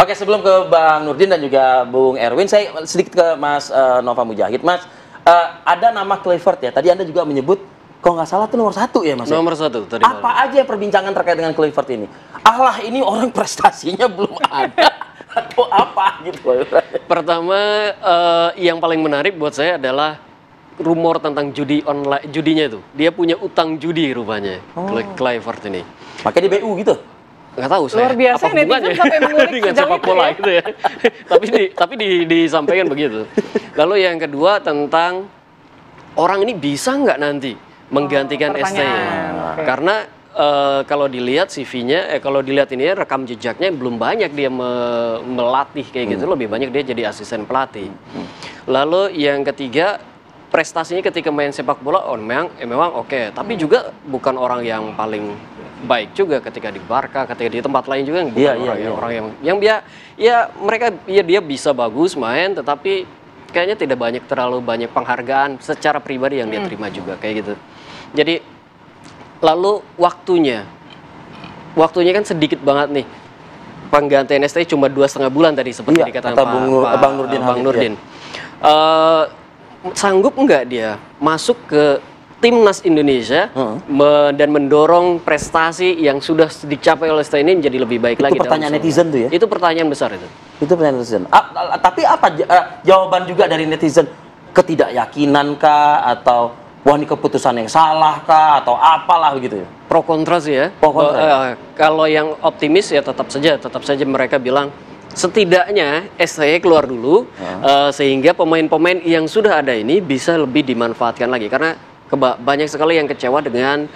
Oke, sebelum ke Bang Nurdin dan juga Bung Erwin, saya sedikit ke Mas Nova Mujahid. Mas, ada nama Kluivert ya. Tadi Anda juga menyebut, kalau nggak salah itu nomor 1 ya, Mas? Nomor 1 tadi. Apa aja perbincangan terkait dengan Kluivert ini? Allah, ini orang prestasinya belum ada atau apa gitu? Pertama, yang paling menarik buat saya adalah rumor tentang judi online, judinya itu. Dia punya utang judi rupanya, Kluivert ini. Makanya di BU gitu? Nggak tahu saya. Luar biasa, apa hubungannya sampai mengulik dengan sejauh sepak itu bola ya. gitu ya. tapi disampaikan begitu. Lalu yang kedua tentang orang ini bisa nggak nanti menggantikan STY? Okay. Karena kalau dilihat CV-nya, kalau dilihat ini rekam jejaknya belum banyak dia melatih kayak gitu, lebih banyak dia jadi asisten pelatih. Lalu yang ketiga, prestasinya ketika main sepak bola, memang oke. Tapi juga bukan orang yang paling baik juga ketika di Barca, ketika di tempat lain juga bukan orang yang dia bisa bagus main, tetapi kayaknya tidak terlalu banyak penghargaan secara pribadi yang dia terima juga kayak gitu. Jadi lalu waktunya kan sedikit banget nih. Penggantian STY cuma 2,5 bulan tadi seperti dikatakan Bang Nurdin. Sanggup nggak dia masuk ke timnas Indonesia dan mendorong prestasi yang sudah dicapai oleh STY ini menjadi lebih baik lagi? Itu pertanyaan netizen tuh ya? Itu pertanyaan besar itu. Itu pertanyaan netizen. Tapi apa jawaban juga dari netizen? Ketidakyakinan kah? Atau wah ini keputusan yang salah kah? Atau apalah begitu ya? Pro kontra sih ya. Pro kontra. Kalau yang optimis ya tetap saja mereka bilang setidaknya STY keluar dulu sehingga pemain-pemain yang sudah ada ini bisa lebih dimanfaatkan lagi, karena banyak sekali yang kecewa dengan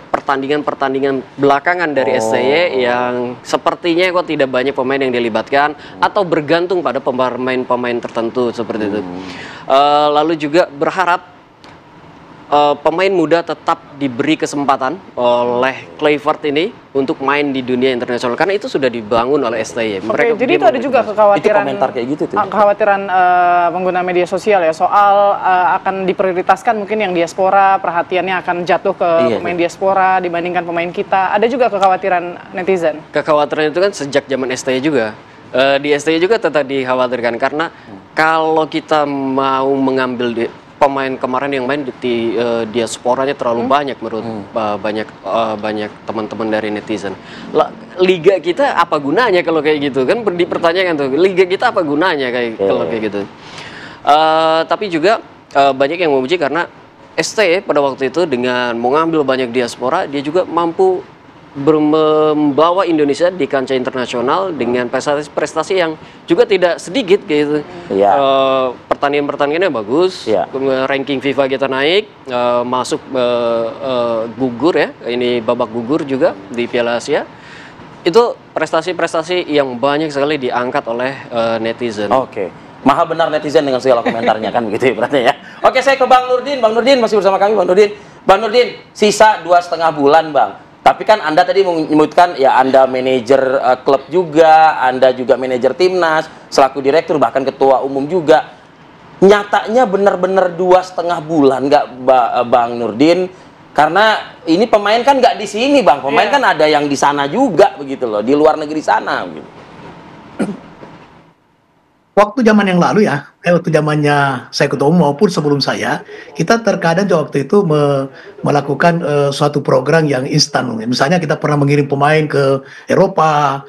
pertandingan belakangan dari STY yang sepertinya kok tidak banyak pemain yang dilibatkan atau bergantung pada pemain-pemain tertentu seperti itu. Lalu juga berharap pemain muda tetap diberi kesempatan oleh Kluivert ini untuk main di dunia internasional, karena itu sudah dibangun oleh STY. Jadi itu ada juga kekhawatiran, itu komentar kayak gitu tuh. Kekhawatiran pengguna media sosial ya soal akan diprioritaskan mungkin yang diaspora, perhatiannya akan jatuh ke pemain diaspora dibandingkan pemain kita. Ada juga kekhawatiran netizen. Kekhawatiran itu kan sejak zaman STY juga. Di STY juga tetap dikhawatirkan, karena kalau kita mau mengambil pemain kemarin yang main di diasporanya terlalu banyak menurut banyak teman-teman dari netizen. Liga kita apa gunanya kalau kayak gitu kan, dipertanyakan tuh, liga kita apa gunanya kalau kayak gitu. Tapi juga banyak yang memuji karena STY pada waktu itu dengan mengambil banyak diaspora, dia juga mampu membawa Indonesia di kancah internasional dengan prestasi yang juga tidak sedikit gitu. Pertandingannya bagus, ranking FIFA kita naik, masuk gugur ya, ini babak gugur juga di Piala Asia. Itu prestasi-prestasi yang banyak sekali diangkat oleh netizen. Oke. Maha benar netizen dengan segala komentarnya kan begitu ya berarti ya. Oke, saya ke Bang Nurdin. Bang Nurdin masih bersama kami, Bang Nurdin. Bang Nurdin, sisa 2,5 bulan, Bang. Tapi kan Anda tadi menyebutkan ya Anda manajer klub juga, Anda juga manajer timnas, selaku direktur bahkan ketua umum juga. Nyatanya benar-benar 2,5 bulan nggak Bang Nurdin? Karena ini pemain kan nggak di sini, Bang. Pemain kan ada yang di sana juga begitu loh, di luar negeri sana gitu. Waktu zaman yang lalu ya, waktu zamannya saya ketua umum maupun sebelum saya, kita terkadang waktu itu melakukan suatu program yang instan. Misalnya kita pernah mengirim pemain ke Eropa,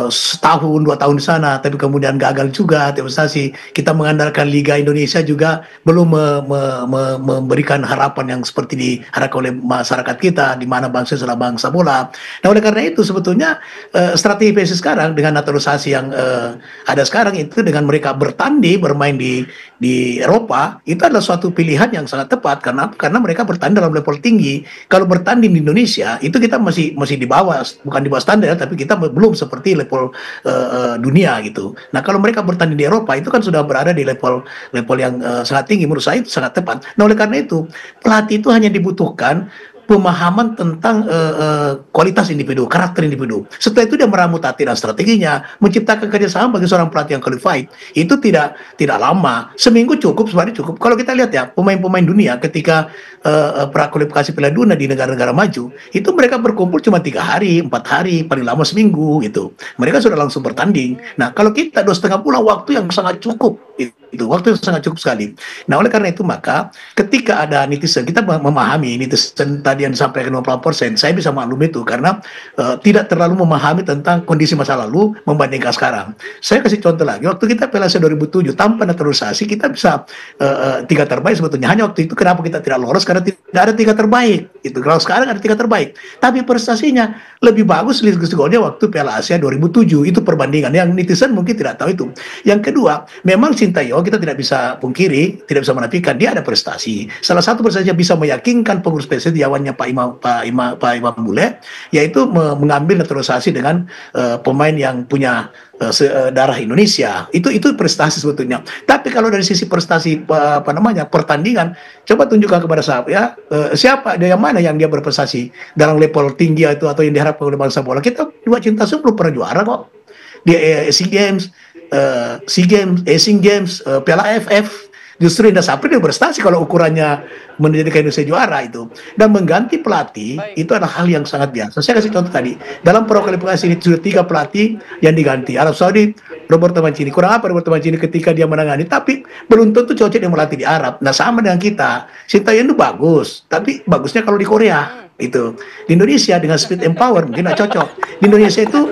setahun 2 tahun di sana, tapi kemudian gagal juga investasi. Kita mengandalkan Liga Indonesia juga belum memberikan harapan yang seperti diharapkan oleh masyarakat kita, di mana bangsa adalah bangsa bola. Nah, oleh karena itu sebetulnya strategi PSSI sekarang dengan naturalisasi yang ada sekarang itu, dengan mereka bermain di Eropa, itu adalah suatu pilihan yang sangat tepat. Karena mereka bertanding dalam level tinggi. Kalau bertanding di Indonesia itu kita masih di bawah, bukan di bawah standar, tapi kita belum seperti level dunia gitu. Nah, kalau mereka bertanding di Eropa itu kan sudah berada di level yang sangat tinggi. Menurut saya itu sangat tepat. Nah, oleh karena itu pelatih itu hanya dibutuhkan pemahaman tentang kualitas individu, karakter individu. Setelah itu dia meramu taktik dan strateginya, menciptakan kerjasama bagi seorang pelatih yang qualified. Itu tidak lama, seminggu cukup, sebenarnya cukup. Kalau kita lihat ya pemain-pemain dunia ketika prakualifikasi Piala Dunia di negara-negara maju, itu mereka berkumpul cuma 3 hari, 4 hari, paling lama seminggu gitu. Mereka sudah langsung bertanding. Nah kalau kita 2,5 bulan, waktu yang sangat cukup. Itu waktu yang sangat cukup sekali. Nah oleh karena itu maka ketika ada netizen, kita memahami netizen tadi yang disampaikan 50%, saya bisa maklum itu karena tidak terlalu memahami tentang kondisi masa lalu membandingkan sekarang. Saya kasih contoh lagi, waktu kita Piala Asia 2007 tanpa naturalisasi kita bisa 3 terbaik sebetulnya. Hanya waktu itu kenapa kita tidak lolos, karena tidak ada 3 terbaik. Itu kalau sekarang ada 3 terbaik. Tapi prestasinya lebih bagus golnya waktu Piala Asia 2007. Itu perbandingan yang netizen mungkin tidak tahu itu. Yang kedua, memang Sintayong kita tidak bisa pungkiri, tidak bisa menafikan dia ada prestasi. Salah satu prestasinya bisa meyakinkan pengurus PSSI Jawannya Pak Imam Bule, yaitu mengambil naturalisasi dengan pemain yang punya darah Indonesia. Itu prestasi sebetulnya. Tapi kalau dari sisi prestasi pertandingan, coba tunjukkan kepada saya siapa dia, yang mana yang dia berprestasi dalam level tinggi itu atau yang diharapkan oleh bangsa bola. Kita dua cinta belum pernah juara kok di SEA Games, Asian Games, Piala AFF. Justru Indra Sapri dia berprestasi kalau ukurannya menjadikan Indonesia juara itu. Dan mengganti pelatih itu adalah hal yang sangat biasa. Saya kasih contoh tadi, dalam prakualifikasi ini sudah 3 pelatih yang diganti. Arab Saudi, Roberto Mancini. Kurang apa Roberto Mancini ketika dia menangani, tapi belum tentu cocok dia melatih di Arab. Nah sama dengan kita, Sintayong itu bagus, tapi bagusnya kalau di Korea. Itu di Indonesia dengan speed and power mungkin tidak cocok. Di Indonesia itu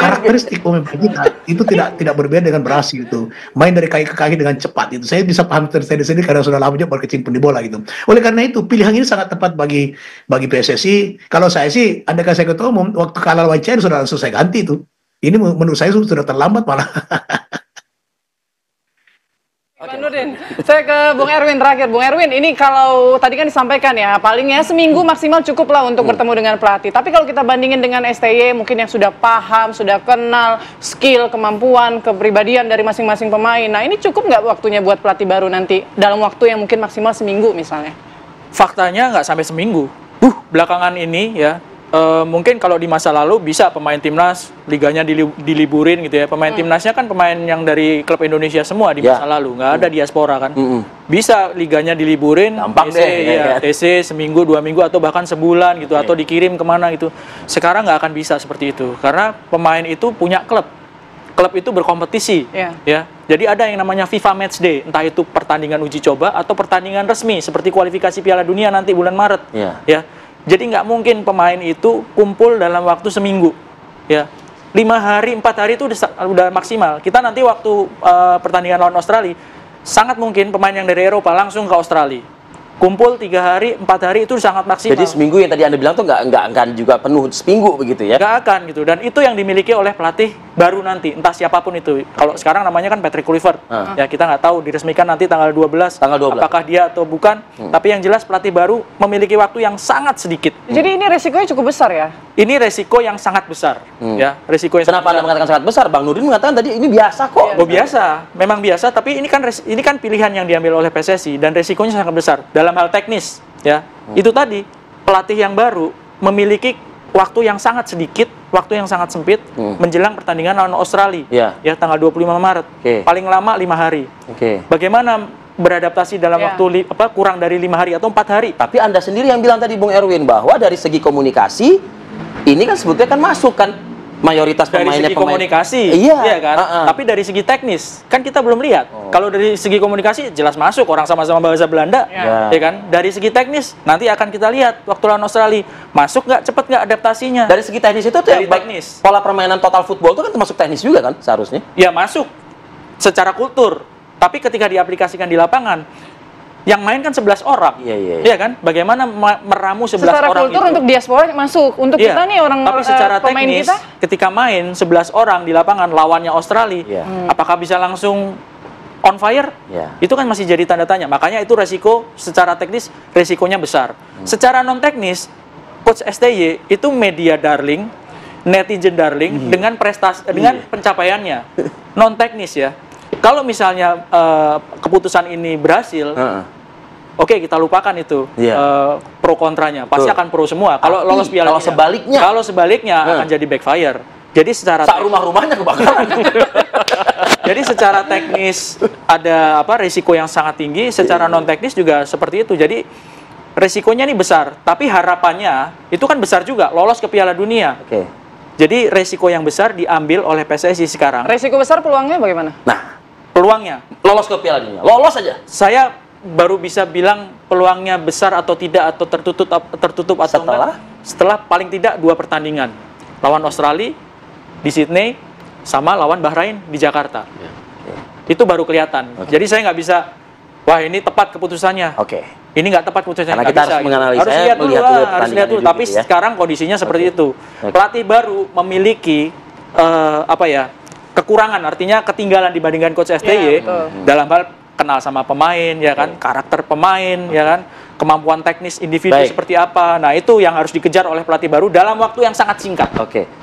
karakteristik pemain kita itu tidak berbeda dengan Brasil itu, main dari kaki ke kaki dengan cepat. Itu saya bisa paham dari sini karena sudah lama juga berkecimpung di bola gitu. Oleh karena itu pilihan ini sangat tepat bagi PSSI. Kalau saya sih, andaikan saya ketua umum waktu kalah lawan China sudah langsung saya ganti itu. Ini menurut saya sudah terlambat malah. Pak Nurdin, saya ke Bung Erwin terakhir. Bung Erwin, ini kalau tadi kan disampaikan ya, palingnya seminggu maksimal cukup lah untuk bertemu dengan pelatih. Tapi kalau kita bandingin dengan STY, mungkin yang sudah paham, sudah kenal skill, kemampuan, kepribadian dari masing-masing pemain. Nah ini cukup nggak waktunya buat pelatih baru nanti dalam waktu yang mungkin maksimal seminggu misalnya? Faktanya nggak sampai seminggu. Belakangan ini ya, mungkin kalau di masa lalu bisa pemain timnas liganya diliburin gitu ya. Pemain timnasnya kan pemain yang dari klub Indonesia semua di masa lalu, nggak ada diaspora kan. Bisa liganya diliburin, TC seminggu 2 minggu atau bahkan sebulan gitu, atau dikirim kemana gitu. Sekarang nggak akan bisa seperti itu karena pemain itu punya klub. Klub itu berkompetisi, ya. Jadi ada yang namanya FIFA Match Day, entah itu pertandingan uji coba atau pertandingan resmi seperti kualifikasi Piala Dunia nanti bulan Maret, ya. Jadi nggak mungkin pemain itu kumpul dalam waktu seminggu, ya. 5 hari, 4 hari itu udah maksimal. Kita nanti waktu pertandingan lawan Australia, sangat mungkin pemain yang dari Eropa langsung ke Australia. Kumpul 3 hari, 4 hari itu sangat maksimal. Jadi seminggu yang tadi Anda bilang tuh nggak akan juga penuh seminggu begitu ya? Nggak akan gitu. Dan itu yang dimiliki oleh pelatih baru nanti, entah siapapun itu. Kalau sekarang namanya kan Patrick Kluivert. Ya kita nggak tahu, diresmikan nanti tanggal 12. Apakah dia atau bukan. Tapi yang jelas pelatih baru memiliki waktu yang sangat sedikit. Jadi ini resikonya cukup besar ya? Ini resiko yang sangat besar. Ya, resiko yang Kenapa Anda mengatakan sangat besar? Bang Nurdin mengatakan tadi ini biasa kok. Oh biasa, memang biasa. Tapi ini kan pilihan yang diambil oleh PSSI dan resikonya sangat besar dalam hal teknis. Ya, itu tadi pelatih yang baru memiliki waktu yang sangat sedikit, waktu yang sangat sempit menjelang pertandingan lawan Australia. Ya, tanggal 25 Maret. Paling lama 5 hari. Bagaimana beradaptasi dalam waktu kurang dari 5 hari atau 4 hari? Tapi Anda sendiri yang bilang tadi Bung Erwin bahwa dari segi komunikasi ini kan sebetulnya kan masuk kan mayoritas pemainnya dari segi komunikasi, iya kan. Tapi dari segi teknis kan kita belum lihat. Kalau dari segi komunikasi jelas masuk, orang sama-sama bahasa Belanda, ya kan. Dari segi teknis nanti akan kita lihat waktu lawan Australia masuk nggak, cepet nggak adaptasinya. Dari segi teknis itu dari teknis. Pola permainan total football itu kan termasuk teknis juga kan seharusnya? Ya masuk secara kultur. Tapi ketika diaplikasikan di lapangan, yang main kan 11 orang, iya kan? Bagaimana meramu 11 secara orang kultur itu? Untuk diaspora masuk, untuk kita nih orang tapi secara pemain teknis, kita, ketika main 11 orang di lapangan lawannya Australia, apakah bisa langsung on fire? Itu kan masih jadi tanda tanya. Makanya itu resiko secara teknis, resikonya besar. Secara non teknis, Coach STY itu media darling, netizen darling dengan prestasi, dengan pencapaiannya. Non teknis ya. Kalau misalnya keputusan ini berhasil, oke kita lupakan itu pro kontranya. Pasti akan pro semua. Kalau lolos Piala Dunia. Kalau sebaliknya akan jadi backfire. Jadi secara rumah-rumahnya kebakaran. Jadi secara teknis ada risiko yang sangat tinggi, secara non teknis juga seperti itu. Jadi resikonya ini besar, tapi harapannya itu kan besar juga, lolos ke Piala Dunia. Jadi resiko yang besar diambil oleh PSSI sekarang. Resiko besar, peluangnya bagaimana? Nah, peluangnya lolos ke Piala Dunia. Lolos aja. Saya baru bisa bilang peluangnya besar atau tidak, atau tertutup atau enggak setelah paling tidak 2 pertandingan. Lawan Australia di Sydney sama lawan Bahrain di Jakarta. Itu baru kelihatan. Jadi saya nggak bisa, wah ini tepat keputusannya. Ini nggak tepat keputusannya. Karena kita harus menganalisa, harus lihat dulu. Tapi sekarang kondisinya seperti itu. Pelatih baru memiliki kekurangan, artinya ketinggalan dibandingkan coach STY dalam hal kenal sama pemain, ya kan, karakter pemain, ya kan, kemampuan teknis individu seperti apa. Nah, itu yang harus dikejar oleh pelatih baru dalam waktu yang sangat singkat.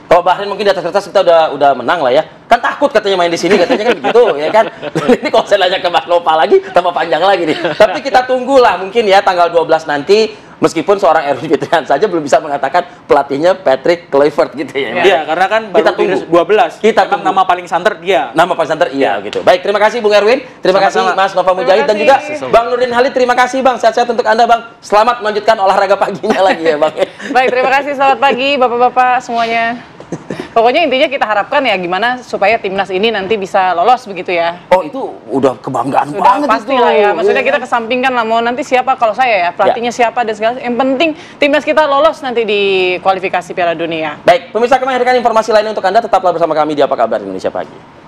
Kalau Bahrain mungkin di atas kertas kita udah menang lah ya. Kan takut katanya main di sini, katanya kan begitu, ya kan. Ini kalau saya nanya ke Mas Nova lagi, tambah panjang lagi nih. Tapi kita tunggulah mungkin ya tanggal 12 nanti. Meskipun seorang Erwin Fitrian saja belum bisa mengatakan pelatihnya Patrick Kluivert gitu ya. Iya, karena kan baru kita 12. Kita nama paling santer dia. Nama paling santer iya gitu. Baik, terima kasih Bung Erwin. Terima kasih Mas Nova Mujahid dan juga Bang Nurdin Halid. Terima kasih Bang. Sehat-sehat untuk Anda Bang. Selamat melanjutkan olahraga paginya lagi ya Bang. Baik, terima kasih. Selamat pagi Bapak-bapak semuanya. Pokoknya intinya kita harapkan ya gimana supaya timnas ini nanti bisa lolos begitu ya. Oh itu udah kebanggaan sudah banget pasti itu. Lah ya. Maksudnya kita kesampingkan lah mau nanti siapa, kalau saya ya pelatihnya siapa dan segala. Yang penting timnas kita lolos nanti di kualifikasi Piala Dunia. Baik, pemirsa, kami hadirkan informasi lain untuk Anda. Tetaplah bersama kami di Apa Kabar Indonesia Pagi.